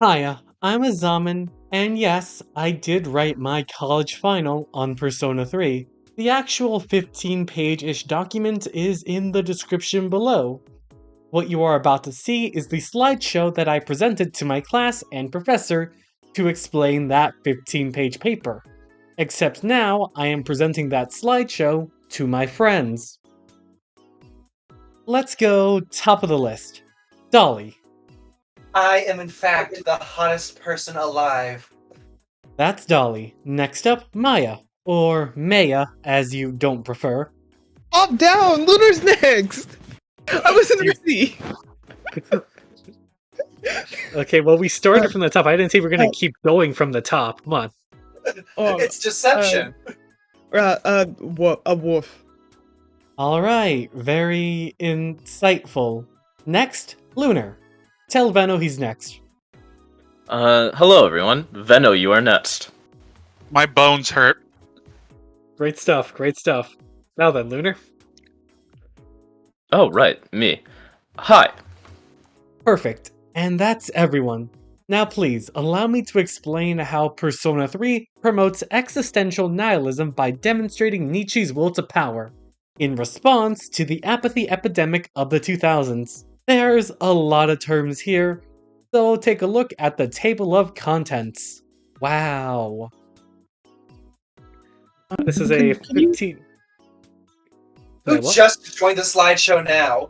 Hiya, I'm a Zamen, and yes, I did write my college final on Persona 3. The actual 15-page-ish document is in the description below. What you are about to see is the slideshow that I presented to my class and professor to explain that 15-page paper. Except now, I am presenting that slideshow to my friends. Let's go top of the list. Dolly. I am in fact the hottest person alive. That's Dolly. Next up, Maya. Or Maya, as you don't prefer. Up, down! Lunar's next! I was in the sea! Okay, well, we started from the top. I didn't say we're gonna keep going from the top. Come on. It's deception. A wolf. Alright, very insightful. Next, Lunar. Tell Veno he's next. Hello everyone. Veno, you are next. My bones hurt. Great stuff, great stuff. Now then, Lunar. Oh, right, me. Hi. Perfect. And that's everyone. Now please, allow me to explain how Persona 3 promotes existential nihilism by demonstrating Nietzsche's will to power, in response to the apathy epidemic of the 2000s. There's a lot of terms here, so take a look at the table of contents. Wow. This is a 15... Who Wait, what? just joined the slideshow now?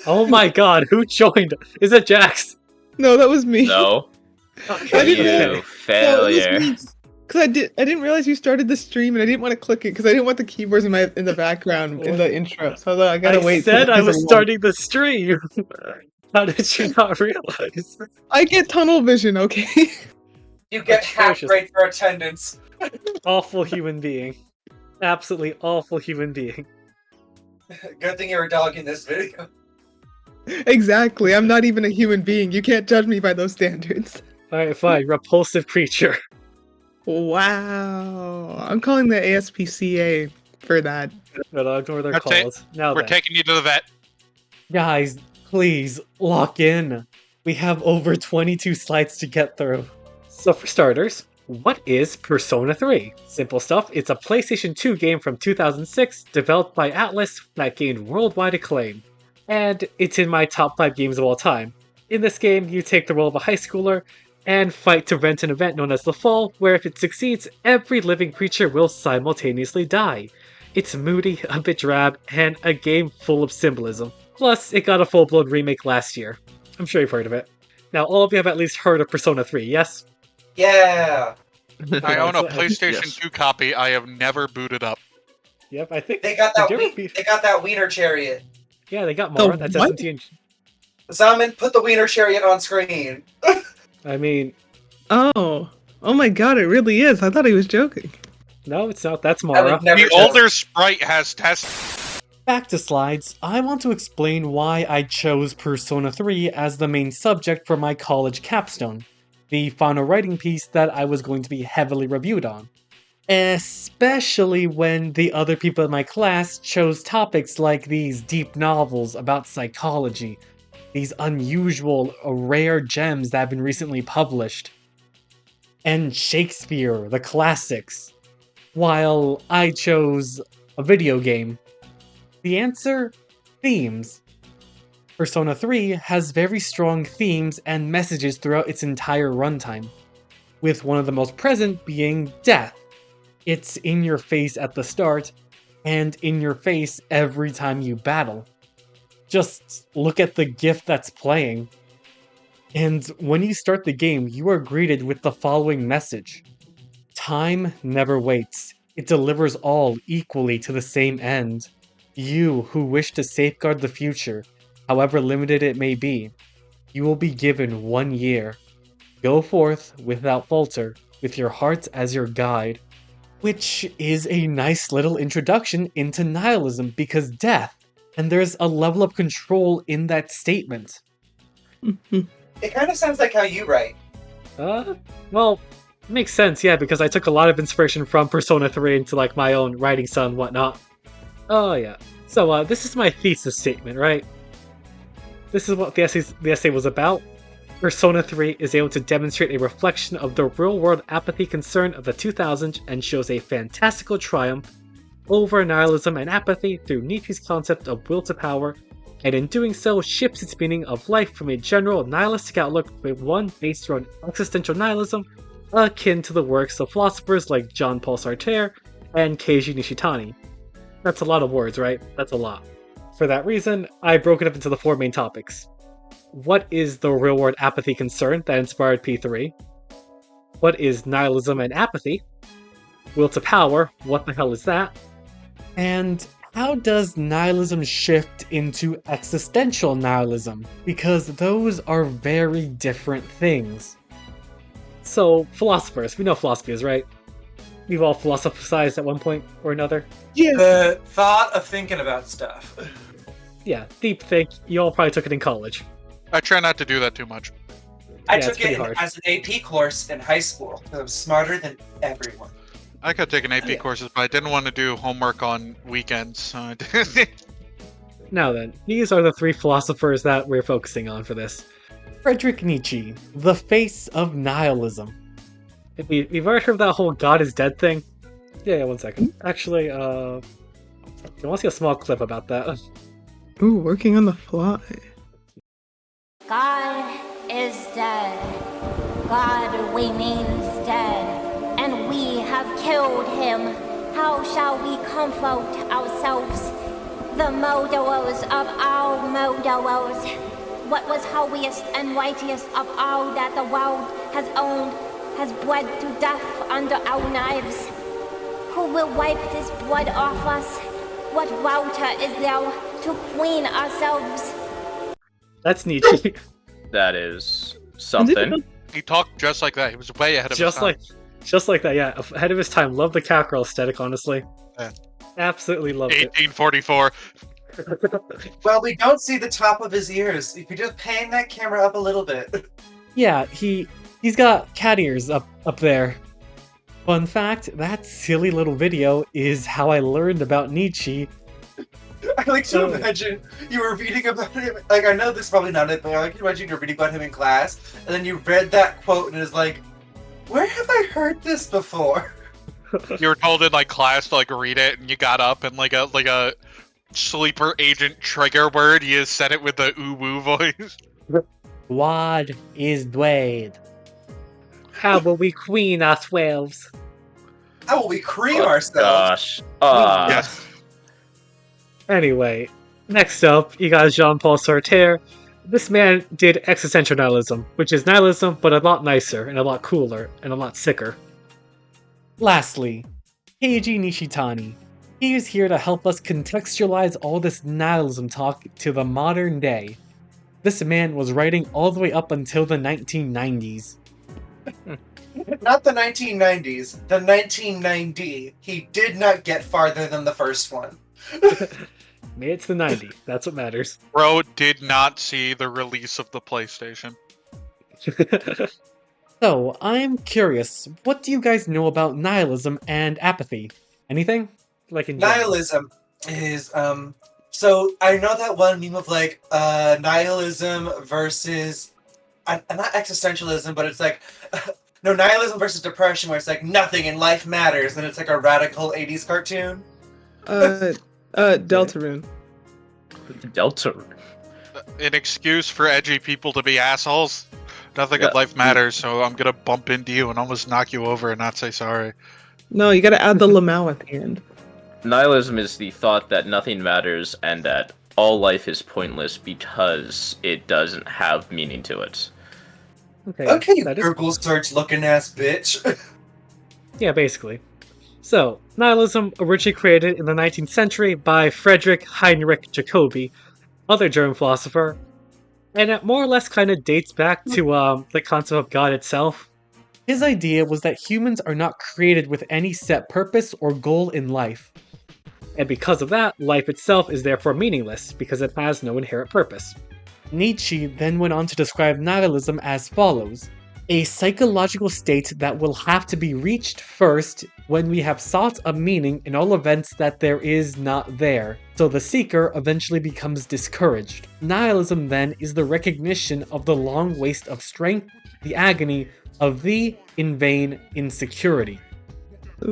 Oh my god, who joined? Is it Jax? No, that was me. No. I didn't You realize- failure. Because I didn't realize you started the stream and I didn't want to click it because I didn't want the keyboards in the background in the intro. So I thought I gotta wait. Said I was everyone. starting the stream. How did you not realize? I get tunnel vision, okay? You get half Atrocious. rate for attendance. Awful human being. Absolutely awful human being. Good thing you're a dog in this video. Exactly. I'm not even a human being. You can't judge me by those standards. Alright, fine. Repulsive creature. Wow. I'm calling the ASPCA for that. But I'll ignore their Okay, calls. Now We're then. taking you to the vet. Guys, please, lock in. We have over 22 slides to get through. So for starters, what is Persona 3? Simple stuff, it's a PlayStation 2 game from 2006 developed by Atlas that gained worldwide acclaim. And it's in my top 5 games of all time. In this game, you take the role of a high schooler and fight to rent an event known as the Fall, where if it succeeds, every living creature will simultaneously die. It's moody, a bit drab, and a game full of symbolism. Plus, it got a full-blown remake last year. I'm sure you've heard of it. Now, all of you have at least heard of Persona 3, yes? Yeah. I own a Yes. PlayStation 2 copy I have never booted up. Yep, I think... They got Did that you ever beat- they got that wiener chariot. Yeah, they got The more. That's what? SMT and... Zamen, put the wiener chariot on screen. I mean, Oh my god, it really is. I thought he was joking. no, it's not. That's I Mara. would never The joke. older sprite has tests. Back to slides, I want to explain why I chose Persona 3 as the main subject for my college capstone, the final writing piece that I was going to be heavily reviewed on. Especially when the other people in my class chose topics like these deep novels about psychology, these unusual, rare gems that have been recently published, and Shakespeare, the classics, while I chose a video game. The answer? Themes. Persona 3 has very strong themes and messages throughout its entire runtime, with one of the most present being death. It's in your face at the start, and in your face every time you battle. Just look at the gift that's playing. And when you start the game, you are greeted with the following message. Time never waits. It delivers all equally to the same end. You who wish to safeguard the future, however limited it may be, you will be given 1 year. Go forth without falter, with your heart as your guide. Which is a nice little introduction into nihilism because death, and there's a level of control in that statement. It kind of sounds like how you write. Well, makes sense, yeah, because I took a lot of inspiration from Persona 3 into like my own writing style and whatnot. Oh yeah. So this is my thesis statement, right? This is what the essay was about. Persona 3 is able to demonstrate a reflection of the real-world apathy concern of the 2000s and shows a fantastical triumph over nihilism and apathy through Nietzsche's concept of will to power, and in doing so shifts its meaning of life from a general nihilistic outlook with one based around existential nihilism, akin to the works of philosophers like Jean-Paul Sartre and Keiji Nishitani. That's a lot of words, right? That's a lot. For that reason, I broke it up into the 4 main topics. What is the real-world apathy concern that inspired P3? What is nihilism and apathy? Will to power, what the hell is that? And how does nihilism shift into existential nihilism? Because those are very different things. So, philosophers. We know philosophy is, right? We've all philosophized at one point or another. Yeah. The thought of thinking about stuff. Yeah, deep think. You all probably took it in college. I try not to do that too much. I Yeah, it's took pretty it hard. as an AP course in high school because I'm smarter than everyone. I could take an AP Yeah. courses, but I didn't want to do homework on weekends. So I Now then, these are the 3 philosophers that we're focusing on for this. Friedrich Nietzsche, the face of nihilism. We've already heard that whole God is dead thing? Yeah, 1 second. Actually, I want to see a small clip about that. Ooh, working on the fly. God is dead. God remains dead. And we have killed him. How shall we comfort ourselves? The murderers of our murderers. What was holiest and righteous of all that the world has owned has bled to death under our knives. Who will wipe this blood off us? What water is there to clean ourselves? That's Nietzsche. That is something. he talked just like that. He was way ahead of his time. Just like that, yeah. Ahead of his time. Love the cowgirl aesthetic, honestly. Yeah. Absolutely loved it. 1844. Well, we don't see the top of his ears. If you just pan that camera up a little bit. Yeah, he's got cat ears up there. Fun fact, that silly little video is how I learned about Nietzsche. I like to imagine you were reading about him. Like, I know this is probably not it, but I like to imagine you're reading about him in class, and then you read that quote and it's like, where have I heard this before? You were told in like class to like read it, and you got up and like a sleeper agent trigger word. You said it with the ooh woo voice. What is Dwayne? How will we queen ourselves? How will we cream Oh, ourselves? gosh. Yes. Anyway, next up, you got Jean-Paul Sartre. This man did existential nihilism, which is nihilism, but a lot nicer, and a lot cooler, and a lot sicker. Lastly, Keiji Nishitani. He is here to help us contextualize all this nihilism talk to the modern day. This man was writing all the way up until the 1990s. Not the 1990s, the 1990. He did not get farther than the first one. Made it to the 90s, that's what matters. Bro did not see the release of the PlayStation. So, I'm curious, what do you guys know about nihilism and apathy? Anything? Like in general? Nihilism is, so I know that one meme of like, nihilism versus, not existentialism, but it's like, no, nihilism versus depression, where it's like nothing in life matters, and it's like a radical 80s cartoon. Deltarune. Delta. An excuse for edgy people to be assholes. Nothing Yeah. in life matters, so I'm gonna bump into you and almost knock you over and not say sorry. No, you gotta add the Lamau at the end. Nihilism is the thought that nothing matters and that all life is pointless because it doesn't have meaning to it. Okay, you that is- Google search looking ass bitch. Yeah, basically. So, nihilism originally created in the 19th century by Friedrich Heinrich Jacobi, other German philosopher, and it more or less kind of dates back to the concept of God itself. His idea was that humans are not created with any set purpose or goal in life. And because of that, life itself is therefore meaningless, because it has no inherent purpose. Nietzsche then went on to describe nihilism as follows. A psychological state that will have to be reached first when we have sought a meaning in all events that there is not there, so the seeker eventually becomes discouraged. Nihilism then is the recognition of the long waste of strength, the agony of the, in vain, insecurity.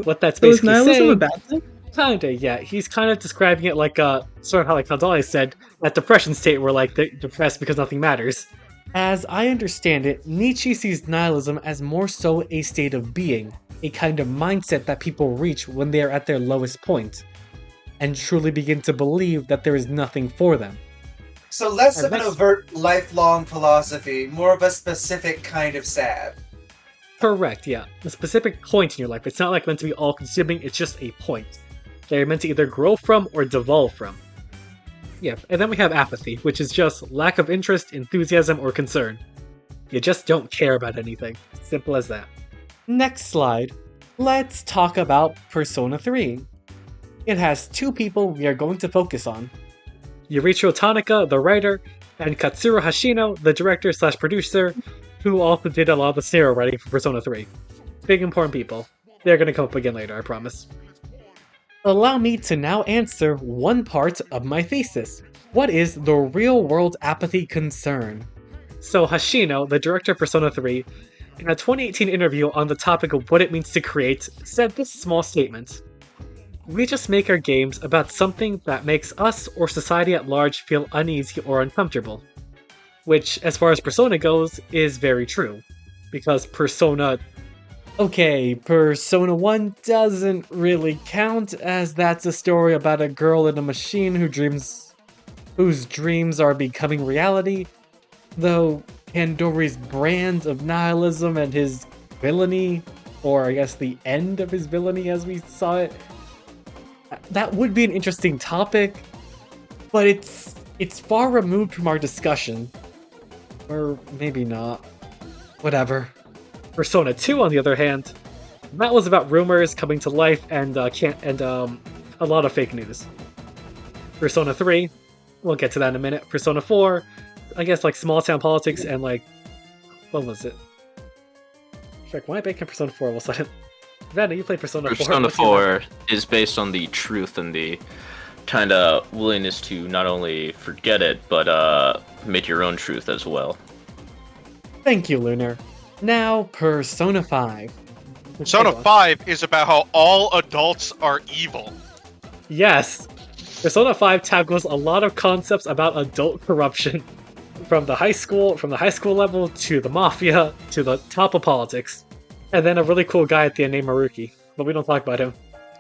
What that's So is basically nihilism a saying, bad thing? kinda, yeah. He's kind of describing it like sort of how like Dolly said, that depression state where like they're depressed because nothing matters. As I understand it, Nietzsche sees nihilism as more so a state of being, a kind of mindset that people reach when they are at their lowest point, and truly begin to believe that there is nothing for them. So less And of an that's- overt lifelong philosophy, more of a specific kind of sad. Correct, yeah. A specific point in your life. It's not like meant to be all-consuming, it's just a point. They're meant to either grow from or devolve from. Yeah, and then we have apathy, which is just lack of interest, enthusiasm, or concern. You just don't care about anything. Simple as that. Next slide. Let's talk about Persona 3. It has two people we are going to focus on. Yurichiro Tanaka, the writer, and Katsuro Hashino, the director/producer, who also did a lot of the scenario writing for Persona 3. Big important people. They're gonna come up again later, I promise. Allow me to now answer one part of my thesis. What is the real-world apathy concern? So Hashino, the director of Persona 3, in a 2018 interview on the topic of what it means to create, said this small statement. We just make our games about something that makes us or society at large feel uneasy or uncomfortable. Which, as far as Persona goes, is very true. Because Persona... Okay, Persona 1 doesn't really count, as that's a story about a girl in a machine whose dreams are becoming reality, though Kandori's brand of nihilism and his villainy, or I guess the end of his villainy as we saw it, that would be an interesting topic, but it's far removed from our discussion. Or maybe not. Whatever. Persona 2, on the other hand, that was about rumors coming to life and a lot of fake news. Persona 3, we'll get to that in a minute. Persona 4, I guess like small town politics and like, what was it? Frick, why am I making Persona 4 all of a sudden? Veno, you played Persona 4. Persona What's your 4 is based on the truth and the kind of willingness to not only forget it, but make your own truth as well. Thank you, Lunar. Now, Persona 5. Persona 5 is about how all adults are evil. Yes! Persona 5 tackles a lot of concepts about adult corruption. From the high school level, to the mafia, to the top of politics. And then a really cool guy at the end named Maruki, but we don't talk about him.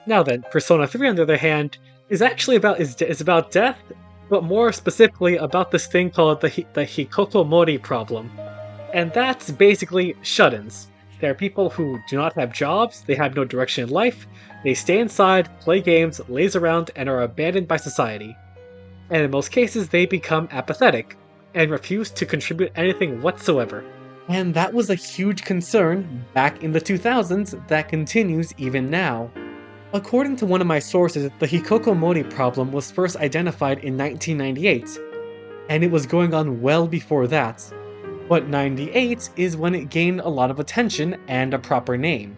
Now then, Persona 3 on the other hand, is actually about death, but more specifically about this thing called the Hikokomori problem. And that's basically shut-ins. There are people who do not have jobs, they have no direction in life, they stay inside, play games, laze around, and are abandoned by society. And in most cases, they become apathetic, and refuse to contribute anything whatsoever. And that was a huge concern back in the 2000s that continues even now. According to one of my sources, the Hikokomori problem was first identified in 1998, and it was going on well before that. But 98 is when it gained a lot of attention and a proper name.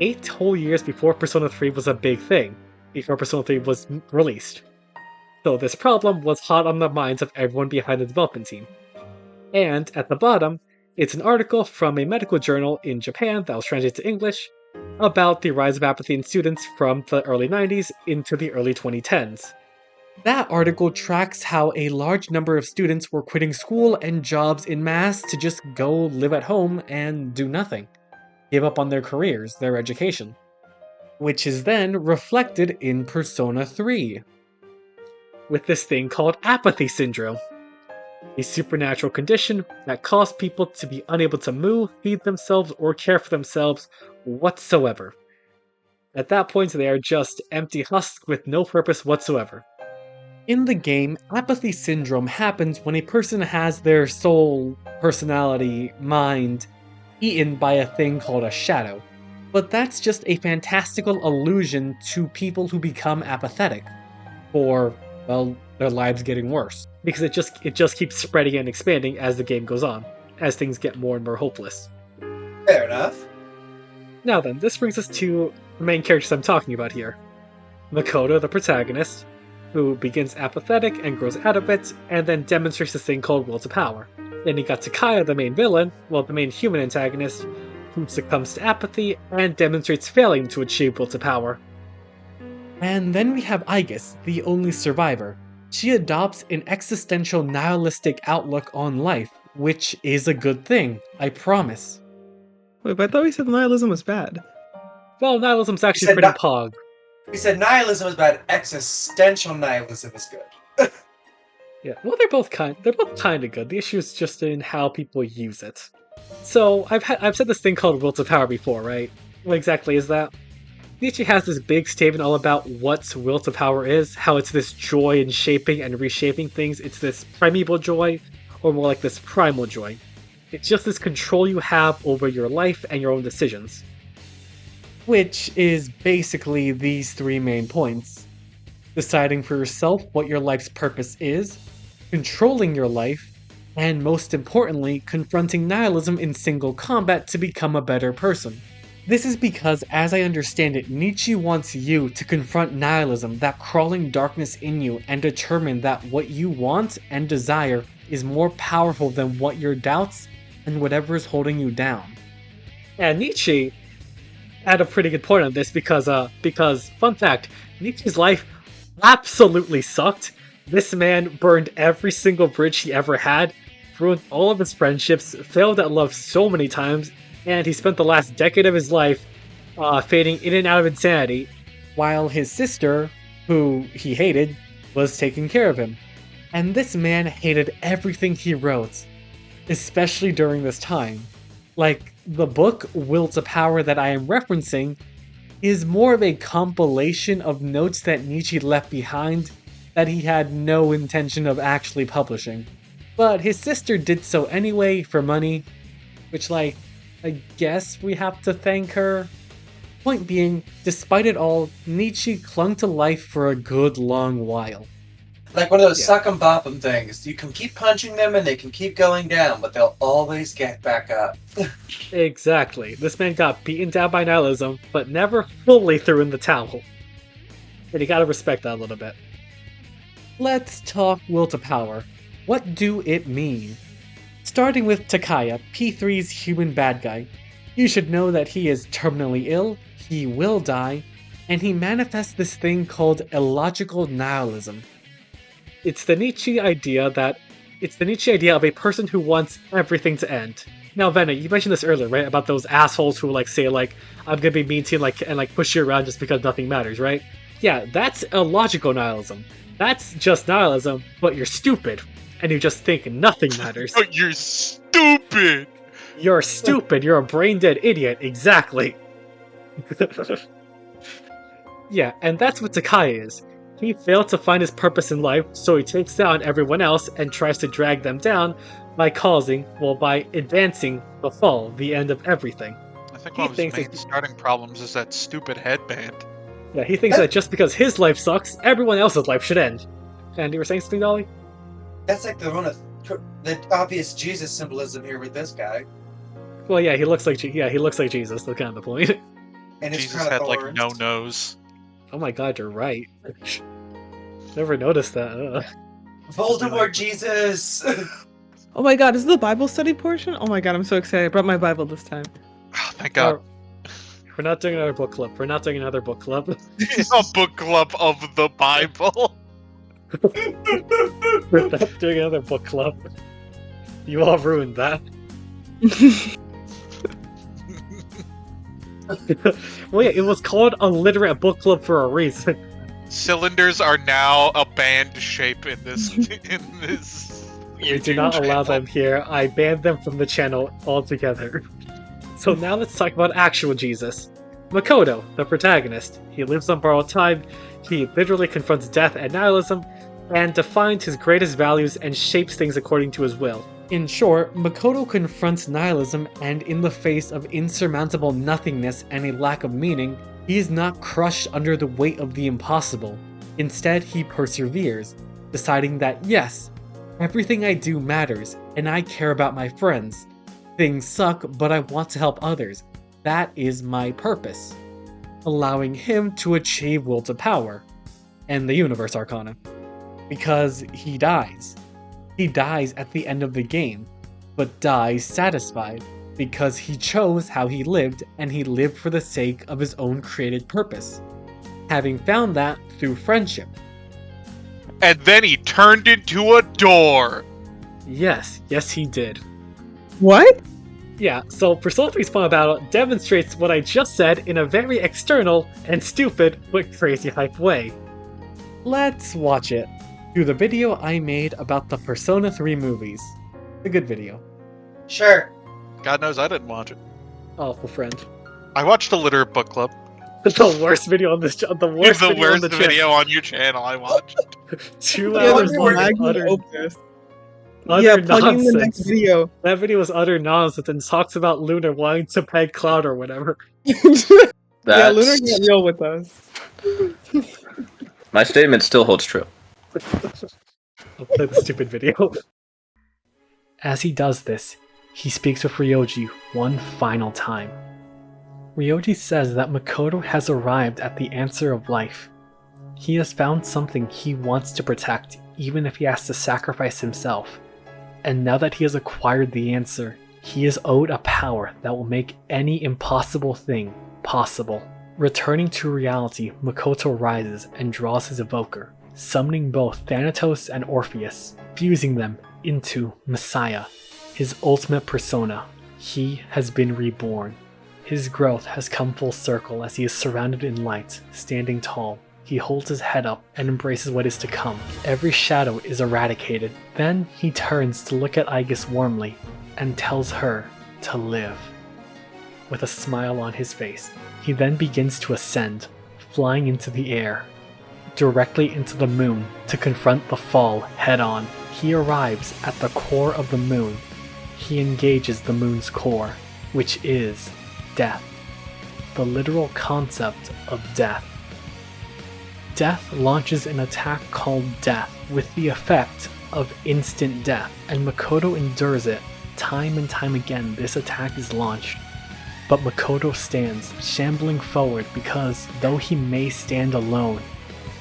8 whole years before Persona 3 was a big thing, before Persona 3 was released. So this problem was hot on the minds of everyone behind the development team. And at the bottom, it's an article from a medical journal in Japan that was translated to English about the rise of apathy in students from the early 90s into the early 2010s. That article tracks how a large number of students were quitting school and jobs en masse to just go live at home and do nothing. Give up on their careers, their education. Which is then reflected in Persona 3. With this thing called apathy syndrome. A supernatural condition that caused people to be unable to move, feed themselves, or care for themselves whatsoever. At that point, they are just empty husks with no purpose whatsoever. In the game, apathy syndrome happens when a person has their soul, personality, mind eaten by a thing called a shadow. But that's just a fantastical allusion to people who become apathetic. Or, well, their lives getting worse. Because it just keeps spreading and expanding as the game goes on, as things get more and more hopeless. Fair enough. Now then, this brings us to the main characters I'm talking about here. Makoto, the protagonist, who begins apathetic and grows out of it, and then demonstrates this thing called will to power. Then you got Takaya, the main villain, the main human antagonist, who succumbs to apathy and demonstrates failing to achieve will to power. And then we have Aigis, the only survivor. She adopts an existential nihilistic outlook on life, which is a good thing, I promise. Wait, but I thought we said nihilism was bad. Well, nihilism's actually pretty pog. We said nihilism is bad, existential nihilism is good. Yeah, well, they're both kind of good. The issue is just in how people use it. So, I've said this thing called will to power before, right? What exactly is that? Nietzsche has this big statement all about what will to power is, how it's this joy in shaping and reshaping things. It's this primeval joy, or more like this primal joy. It's just this control you have over your life and your own decisions. Which is basically these three main points. Deciding for yourself what your life's purpose is, controlling your life, and most importantly, confronting nihilism in single combat to become a better person. This is because, as I understand it, Nietzsche wants you to confront nihilism, that crawling darkness in you, and determine that what you want and desire is more powerful than what your doubts and whatever is holding you down. And Nietzsche had a pretty good point on this because fun fact, Nietzsche's life absolutely sucked. This man burned every single bridge he ever had, ruined all of his friendships, failed at love so many times, and he spent the last decade of his life fading in and out of insanity, while his sister, who he hated, was taking care of him. And this man hated everything he wrote, especially during this time. Like, the book Will to Power that I am referencing is more of a compilation of notes that Nietzsche left behind that he had no intention of actually publishing. But his sister did so anyway for money, which, I guess we have to thank her. Point being, despite it all, Nietzsche clung to life for a good long while. Like one of those suck 'em bop 'em things. You can keep punching them and they can keep going down, but they'll always get back up. Exactly. This man got beaten down by nihilism, but never fully threw in the towel. And you gotta respect that a little bit. Let's talk will to power. What do it mean? Starting with Takaya, P3's human bad guy. You should know that he is terminally ill, he will die, and he manifests this thing called illogical nihilism. It's the Nietzsche idea of a person who wants everything to end. Now, Veno, you mentioned this earlier, right? About those assholes who say I'm gonna be mean to you and push you around just because nothing matters, right? Yeah, that's illogical nihilism. That's just nihilism, but you're stupid, and you just think nothing matters. But you're stupid! You're stupid, you're a brain-dead idiot, exactly. Yeah, and that's what Takaya is. He failed to find his purpose in life, so he takes down everyone else and tries to drag them down by advancing the fall, the end of everything. I think one of his main starting problems is that stupid headband. Yeah, he thinks that just because his life sucks, everyone else's life should end. And you were saying something, Dolly? That's like the obvious Jesus symbolism here with this guy. Well, yeah, he looks like Jesus. That's kind of the point. And Jesus had no nose. Oh my god, you're right. Never noticed that. Voldemort Jesus! Oh my god, is this the Bible study portion? Oh my god, I'm so excited. I brought my Bible this time. Oh, thank god. We're not doing another book club. A book club of the Bible. We're not doing another book club. You all ruined that. Well, yeah, it was called a literate book club for a reason. Cylinders are now a band shape in this. We do not allow them here. I banned them from the channel altogether. So now let's talk about actual Jesus. Makoto, the protagonist. He lives on borrowed time, he literally confronts death and nihilism, and defines his greatest values and shapes things according to his will. In short, Makoto confronts nihilism, and in the face of insurmountable nothingness and a lack of meaning, he is not crushed under the weight of the impossible. Instead, he perseveres, deciding that yes, everything I do matters, and I care about my friends. Things suck, but I want to help others. That is my purpose. Allowing him to achieve will to power. And the Universe Arcana. Because he dies. He dies at the end of the game, but dies satisfied. Because he chose how he lived, and he lived for the sake of his own created purpose. Having found that through friendship. And then he turned into a door. Yes he did. What? Yeah, so Persona 3's Final Battle demonstrates what I just said in a very external and stupid but crazy hype way. Let's watch it. Through the video I made about the Persona 3 movies. A good video. Sure. God knows I didn't watch it. Awful friend. I watched the Litter Book Club. The worst video on this the worst, The video, worst on the video on your channel I watched. 2 Yeah, hours there's long of magnum utter opus. Utter Yeah, plugging the next nonsense. video. That video was utter nonsense and talks about Lunar wanting to peg Cloud or whatever. Yeah, That's... Lunar got real with us. My statement still holds true. I'll play the stupid video. As he does this, he speaks with Ryoji one final time. Ryoji says that Makoto has arrived at the answer of life. He has found something he wants to protect, even if he has to sacrifice himself. And now that he has acquired the answer, he is owed a power that will make any impossible thing possible. Returning to reality, Makoto rises and draws his evoker, summoning both Thanatos and Orpheus, fusing them into Messiah, his ultimate persona. He has been reborn. His growth has come full circle as he is surrounded in light, standing tall. He holds his head up and embraces what is to come. Every shadow is eradicated. Then he turns to look at Aigis warmly and tells her to live. With a smile on his face, he then begins to ascend, flying into the air, directly into the moon to confront the fall head-on. He arrives at the core of the moon. He engages the moon's core, which is death. The literal concept of death. Death launches an attack called Death with the effect of instant death, and Makoto endures it. Time and time again, this attack is launched. But Makoto stands, shambling forward because, though he may stand alone,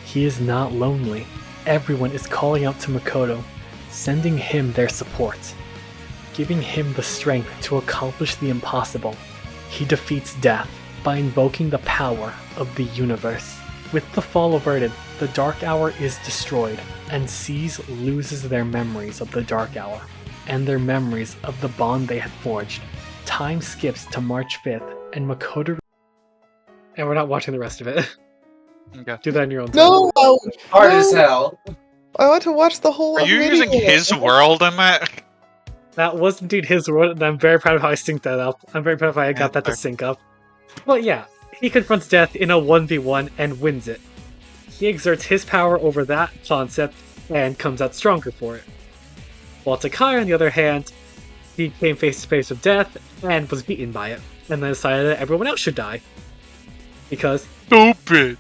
he is not lonely. Everyone is calling out to Makoto, sending him their support, giving him the strength to accomplish the impossible. He defeats death by invoking the power of the universe. With the fall averted, the Dark Hour is destroyed, and Seas loses their memories of the Dark Hour, and their memories of the bond they had forged. Time skips to March 5th, and Makoto... And we're not watching the rest of it. Okay. Do that on your own time. No! Hard No. as hell. I want to watch the whole Are you video. using his world in that? That was indeed his word, and I'm very proud of how I synced that up. I'm very proud of how I got that to sync up. But yeah, he confronts death in a 1v1 and wins it. He exerts his power over that concept and comes out stronger for it. While Takai, on the other hand, he came face to face with death and was beaten by it, and then decided that everyone else should die. Because... Stupid!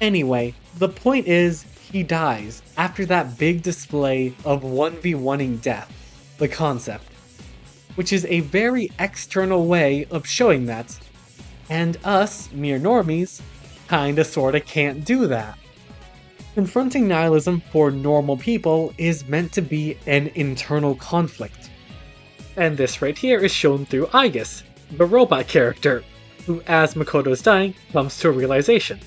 Anyway, the point is, he dies after that big display of 1v1ing death, the concept. Which is a very external way of showing that. And us, mere normies, kinda sorta can't do that. Confronting nihilism for normal people is meant to be an internal conflict. And this right here is shown through Aigis, the robot character, who as Makoto's dying, comes to a realization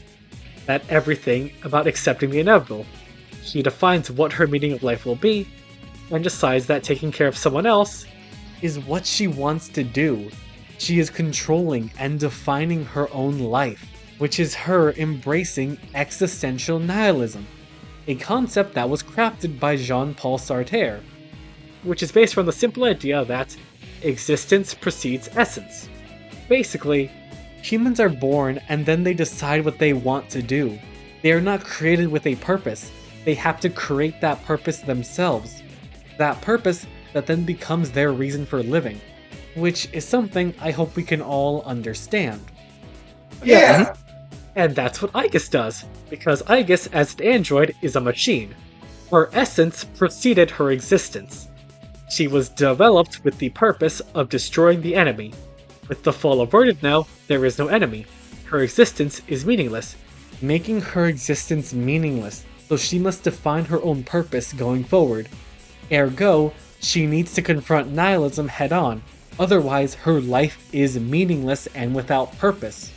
that everything about accepting the inevitable. She defines what her meaning of life will be, and decides that taking care of someone else is what she wants to do. She is controlling and defining her own life, which is her embracing existential nihilism, a concept that was crafted by Jean-Paul Sartre, which is based on the simple idea that existence precedes essence. Basically, humans are born and then they decide what they want to do. They are not created with a purpose. They have to create that purpose themselves. That purpose that then becomes their reason for living, which is something I hope we can all understand. Yeah. And that's what Aigis does, because Aigis, as an android, is a machine. Her essence preceded her existence. She was developed with the purpose of destroying the enemy. With the fall averted now, there is no enemy. Her existence is meaningless, making her existence meaningless, so she must define her own purpose going forward. Ergo, she needs to confront nihilism head-on, otherwise her life is meaningless and without purpose.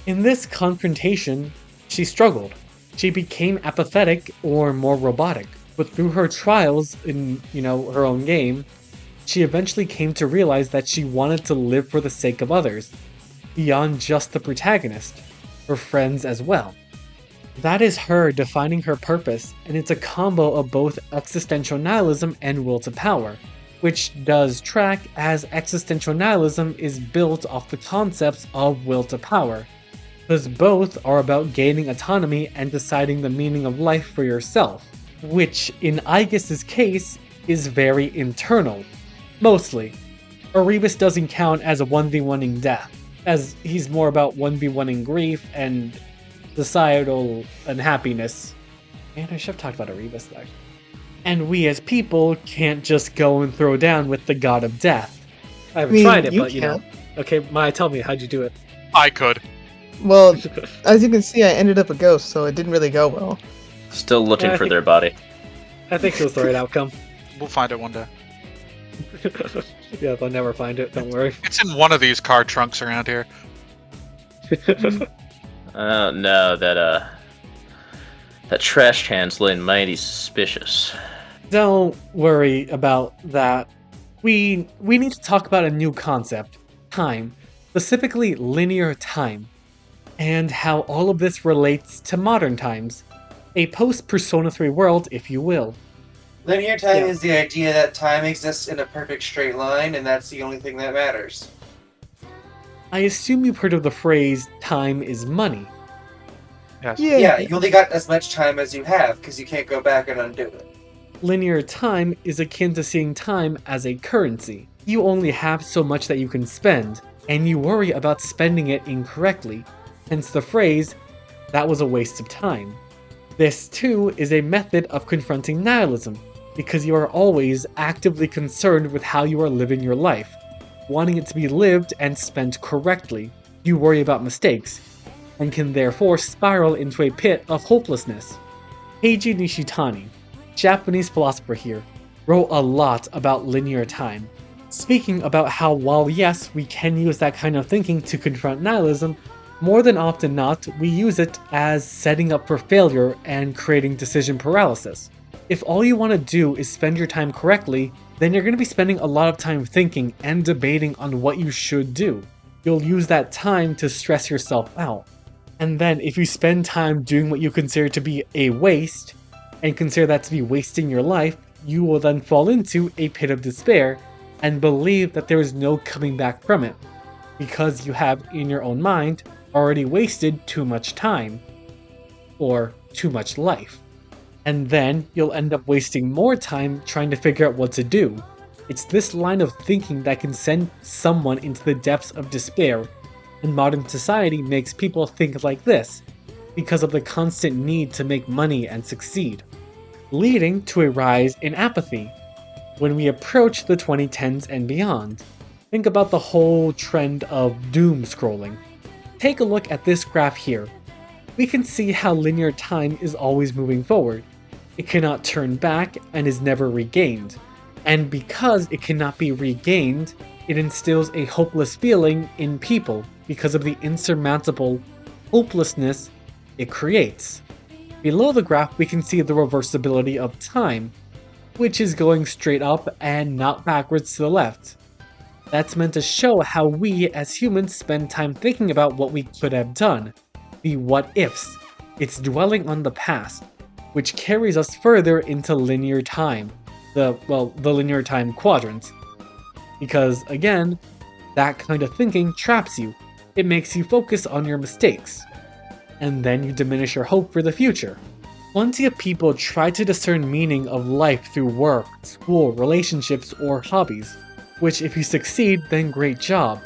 In this confrontation, she struggled. She became apathetic or more robotic, but through her trials in, her own game, she eventually came to realize that she wanted to live for the sake of others, beyond just the protagonist, her friends as well. That is her defining her purpose, and it's a combo of both existential nihilism and will to power, which does track as existential nihilism is built off the concepts of will to power, because both are about gaining autonomy and deciding the meaning of life for yourself, which in Aegis's case is very internal, mostly. Erebus doesn't count as a 1v1ing death, as he's more about 1v1ing grief and societal unhappiness. Man, I should have talked about Erebus there. And we as people can't just go and throw down with the god of death. I haven't tried it, but Okay, Maya, tell me, how'd you do it? I could. Well, as you can see, I ended up a ghost, so it didn't really go well. Still looking for their body. I think it was the right outcome. We'll find it one day. Yeah, they'll never find it, don't worry. It's in one of these car trunks around here. No, that trash can's looking mighty suspicious. Don't worry about that. We need to talk about a new concept, time, specifically linear time, and how all of this relates to modern times, a post-Persona 3 world, if you will. Linear time is the idea that time exists in a perfect straight line, and that's the only thing that matters. I assume you've heard of the phrase, time is money. Yes. Yeah, you only got as much time as you have, because you can't go back and undo it. Linear time is akin to seeing time as a currency. You only have so much that you can spend, and you worry about spending it incorrectly, hence the phrase, that was a waste of time. This too is a method of confronting nihilism, because you are always actively concerned with how you are living your life, wanting it to be lived and spent correctly. You worry about mistakes, and can therefore spiral into a pit of hopelessness. Eiji Nishitani, Japanese philosopher here, wrote a lot about linear time, speaking about how while yes, we can use that kind of thinking to confront nihilism, more than often not, we use it as setting up for failure and creating decision paralysis. If all you want to do is spend your time correctly, then you're going to be spending a lot of time thinking and debating on what you should do. You'll use that time to stress yourself out. And then if you spend time doing what you consider to be a waste, and consider that to be wasting your life, you will then fall into a pit of despair and believe that there is no coming back from it, because you have in your own mind already wasted too much time, or too much life. And then you'll end up wasting more time trying to figure out what to do. It's this line of thinking that can send someone into the depths of despair, and modern society makes people think like this, because of the constant need to make money and succeed, leading to a rise in apathy when we approach the 2010s and beyond. Think about the whole trend of doom scrolling. Take a look at this graph here. We can see how linear time is always moving forward. It cannot turn back and is never regained. And because it cannot be regained, it instills a hopeless feeling in people because of the insurmountable hopelessness it creates. Below the graph, we can see the reversibility of time, which is going straight up and not backwards to the left. That's meant to show how we as humans spend time thinking about what we could have done, the what ifs. It's dwelling on the past, which carries us further into linear time, the linear time quadrant. Because again, that kind of thinking traps you. It makes you focus on your mistakes, and then you diminish your hope for the future. Plenty of people try to discern meaning of life through work, school, relationships, or hobbies, which if you succeed, then great job,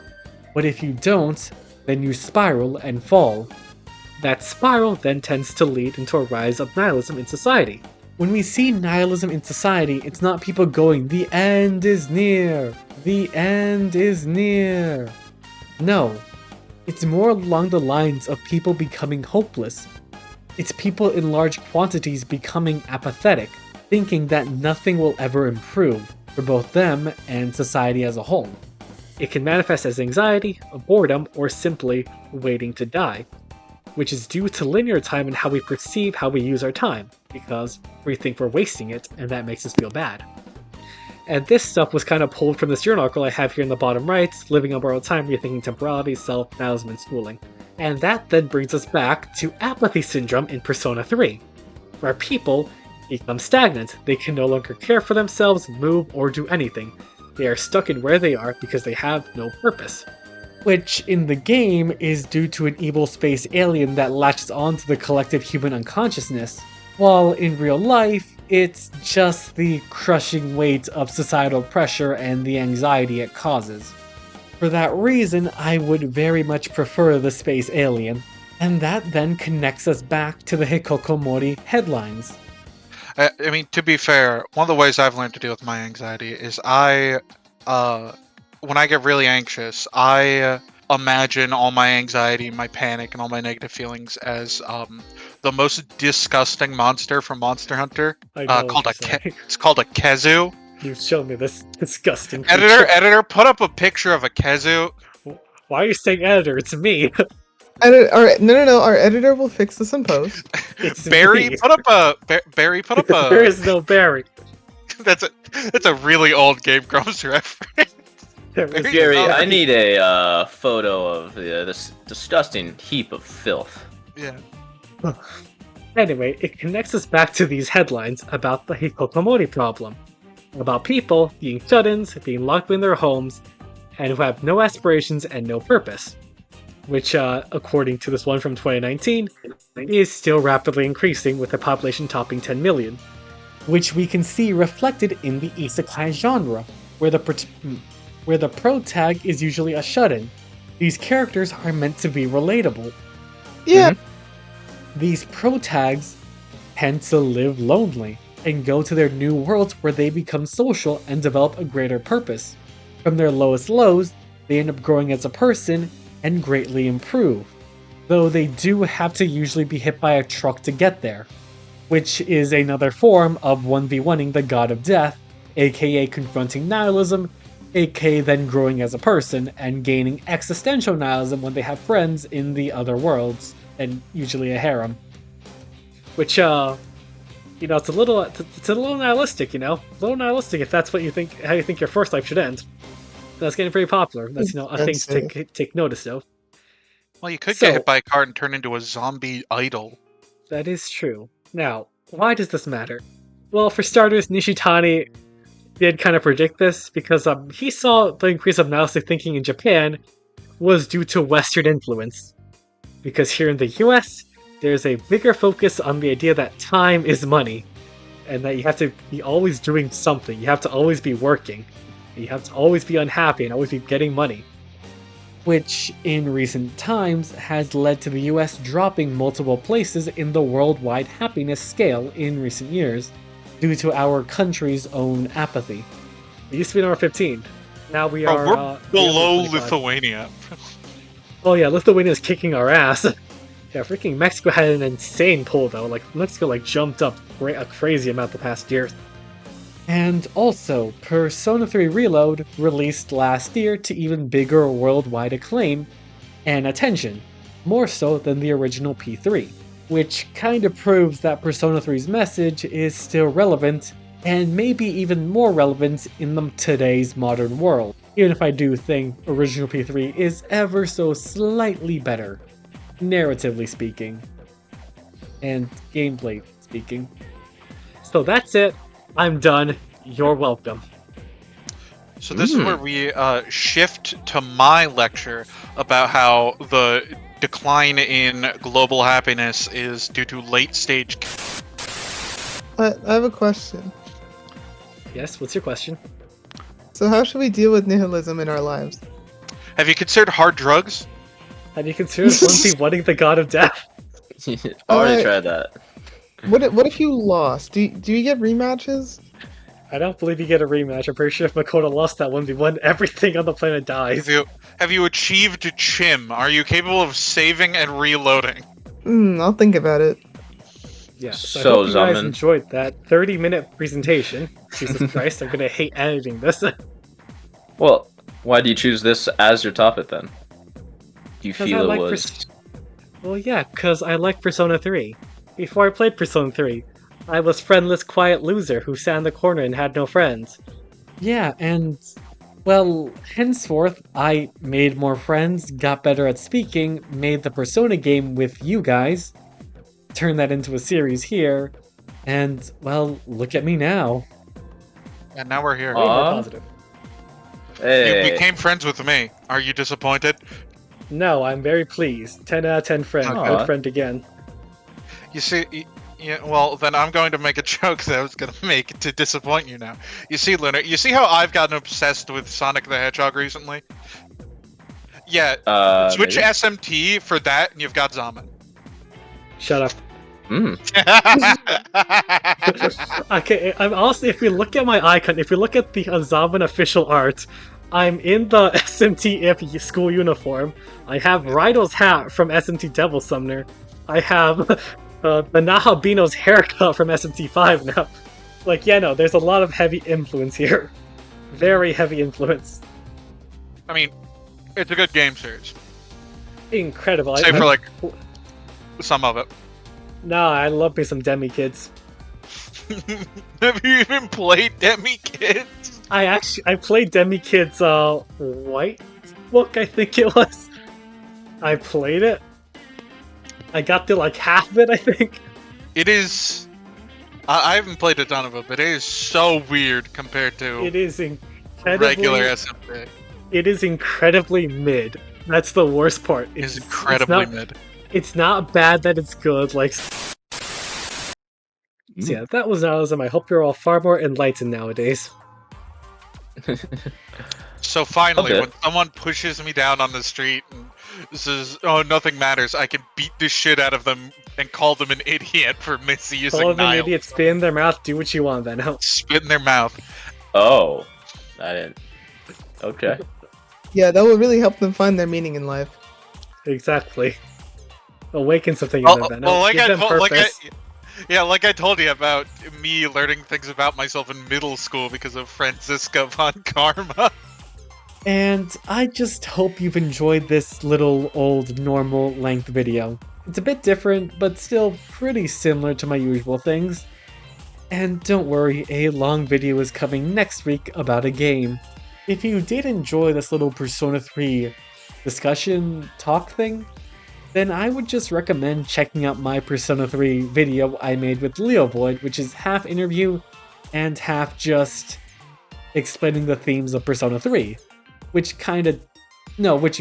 but if you don't, then you spiral and fall. That spiral then tends to lead into a rise of nihilism in society. When we see nihilism in society, it's not people going, "The end is near! The end is near!" No, it's more along the lines of people becoming hopeless. It's people in large quantities becoming apathetic, thinking that nothing will ever improve for both them and society as a whole. It can manifest as anxiety, boredom, or simply waiting to die, which is due to linear time and how we perceive how we use our time, because we think we're wasting it, and that makes us feel bad. And this stuff was kind of pulled from this journal article I have here in the bottom right, Living on Borrowed Time, Rethinking Temporality, Self, Nihilism, and Schooling. And that then brings us back to apathy syndrome in Persona 3, where people become stagnant. They can no longer care for themselves, move, or do anything. They are stuck in where they are because they have no purpose. Which, in the game, is due to an evil space alien that latches onto the collective human unconsciousness, while in real life, it's just the crushing weight of societal pressure and the anxiety it causes. For that reason, I would very much prefer the space alien, and that then connects us back to the Hikokomori headlines. I mean, to be fair, one of the ways I've learned to deal with my anxiety is when I get really anxious, I imagine all my anxiety, my panic, and all my negative feelings as the most disgusting monster from Monster Hunter. It's called a Kezu. You've shown me this disgusting Editor, put up a picture of a Kezu. Why are you saying editor? It's me. No. Our editor will fix this in post. Barry, put up a. There is no Barry. That's a really old Game Grumps reference. Gary, I need a photo of this disgusting heap of filth. Yeah. Anyway, it connects us back to these headlines about the Hikokomori problem. About people being shut-ins, being locked in their homes, and who have no aspirations and no purpose. Which, according to this one from 2019, is still rapidly increasing with the population topping 10 million. Which we can see reflected in the isekai genre, where the protag is usually a shut-in. These characters are meant to be relatable. Yeah. These protags tend to live lonely and go to their new worlds where they become social and develop a greater purpose. From their lowest lows, they end up growing as a person and greatly improve, though they do have to usually be hit by a truck to get there, which is another form of 1v1ing the god of death, aka confronting nihilism, aka then growing as a person and gaining existential nihilism when they have friends in the other worlds, and usually a harem. Which, it's a little nihilistic, A little nihilistic if that's what you think, how you think your first life should end. That's getting pretty popular. That's, a thing to take notice of. Well, you could get hit by a car and turn into a zombie idol. That is true. Now, why does this matter? Well, for starters, Nishitani did kind of predict this because he saw the increase of nihilistic thinking in Japan was due to Western influence. Because here in the US, there's a bigger focus on the idea that time is money, and that you have to be always doing something. You have to always be working. You have to always be unhappy and always be getting money. Which, in recent times, has led to the US dropping multiple places in the worldwide happiness scale in recent years, due to our country's own apathy. We used to be number 15. Now we're below Lithuania. Oh yeah, Lithuania's kicking our ass. Yeah, freaking Mexico had an insane pull though. Mexico jumped up a crazy amount the past year. And also, Persona 3 Reload released last year to even bigger worldwide acclaim and attention, more so than the original P3, which kind of proves that Persona 3's message is still relevant, and maybe even more relevant in today's modern world, even if I do think original P3 is ever so slightly better, narratively speaking, and gameplay speaking. So that's it. I'm done. You're welcome. So this is where we shift to my lecture about how the decline in global happiness is due to late stage. I have a question. Yes, what's your question? So how should we deal with nihilism in our lives? Have you considered hard drugs? Have you considered 1v1ing the god of death? Already tried that. What if you lost? Do you get rematches? I don't believe you get a rematch. I'm pretty sure if Makoto lost that 1v1, everything on the planet dies. Have you achieved Chim? Are you capable of saving and reloading? I'll think about it. Yeah, so I So, hope you guys Zamen. enjoyed that 30-minute presentation. Jesus Christ, I'm gonna hate editing this. Well, why do you choose this as your topic then? Do you 'Cause I feel it like was? Well, yeah, because I like Persona 3. Before I played Persona 3, I was friendless, quiet loser who sat in the corner and had no friends. Yeah, and, well, henceforth, I made more friends, got better at speaking, made the Persona game with you guys, turned that into a series here, and, well, look at me now. And now we're here. Way more Aw. positive. You Hey, became friends with me. Are you disappointed? No, I'm very pleased. 10 out of 10 friend. Aw. Good friend again. You see, yeah, well, then I'm going to make a joke that I was going to make to disappoint you now. You see, Lunar, you see how I've gotten obsessed with Sonic the Hedgehog recently? Yeah, switch maybe? SMT for that, and you've got Zamen. Shut up. Mm. Okay, I'm also, if you look at my icon, if you look at the Zamen official art, I'm in the SMT if school uniform. I have Raido's hat from SMT Devil Summoner. I have the Nahabino's haircut from SMT5 now. Like, yeah, no, there's a lot of heavy influence here. Very heavy influence. I mean, it's a good game series. Incredible. Save for, like, some of it. Nah, I love me some Demi Kids. Have you even played Demi Kids? I played Demi Kids White Book, I think it was. I played it. I got to like half of it, I think. It is. I haven't played a ton of it, but it is so weird compared to It is incredibly regular SMP. It is incredibly mid. That's the worst part. It's incredibly not, mid. It's not bad that it's good. Like, so yeah, that was Nihilism. I hope you're all far more enlightened nowadays. So finally, Okay. when someone pushes me down on the street and says, "Oh, nothing matters," I can beat the shit out of them and call them an idiot for misusing Call them an Nihil. idiot, spit in their mouth, do what you want, Veno. Spit in their mouth. Oh, I didn't. Okay. Yeah, that will really help them find their meaning in life. Exactly. Awaken something in them, Veno. Well, like Give I them told, purpose. like I told you about me learning things about myself in middle school because of Franziska von Karma. And I just hope you've enjoyed this little old normal length video. It's a bit different, but still pretty similar to my usual things. And don't worry, a long video is coming next week about a game. If you did enjoy this little Persona 3 discussion talk thing, then I would just recommend checking out my Persona 3 video I made with Leo Void, which is half interview and half just explaining the themes of Persona 3. Which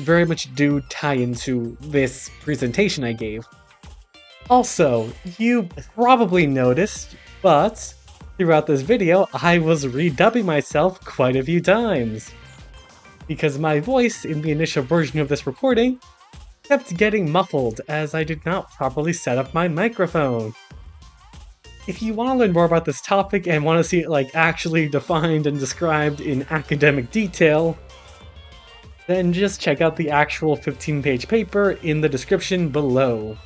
very much do tie into this presentation I gave. Also, you probably noticed, but throughout this video, I was redubbing myself quite a few times. Because my voice in the initial version of this recording kept getting muffled as I did not properly set up my microphone. If you want to learn more about this topic and want to see it like actually defined and described in academic detail, then just check out the actual 15-page paper in the description below.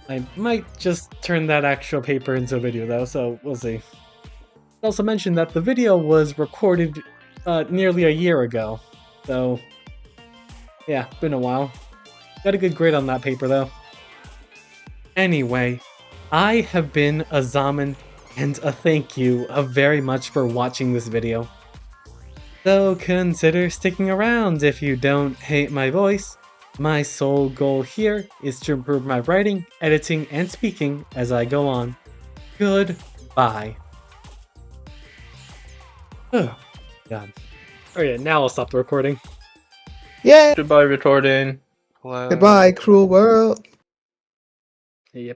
I might just turn that actual paper into a video though, so we'll see. I also mentioned that the video was recorded nearly a year ago, so yeah, been a while. Got a good grade on that paper though. Anyway, I have been a Zamen, and a thank you very much for watching this video. So consider sticking around if you don't hate my voice. My sole goal here is to improve my writing, editing, and speaking as I go on. Goodbye. Oh, God. Oh yeah, now I'll stop the recording. Yeah. Goodbye, recording. Hello. Goodbye, cruel world.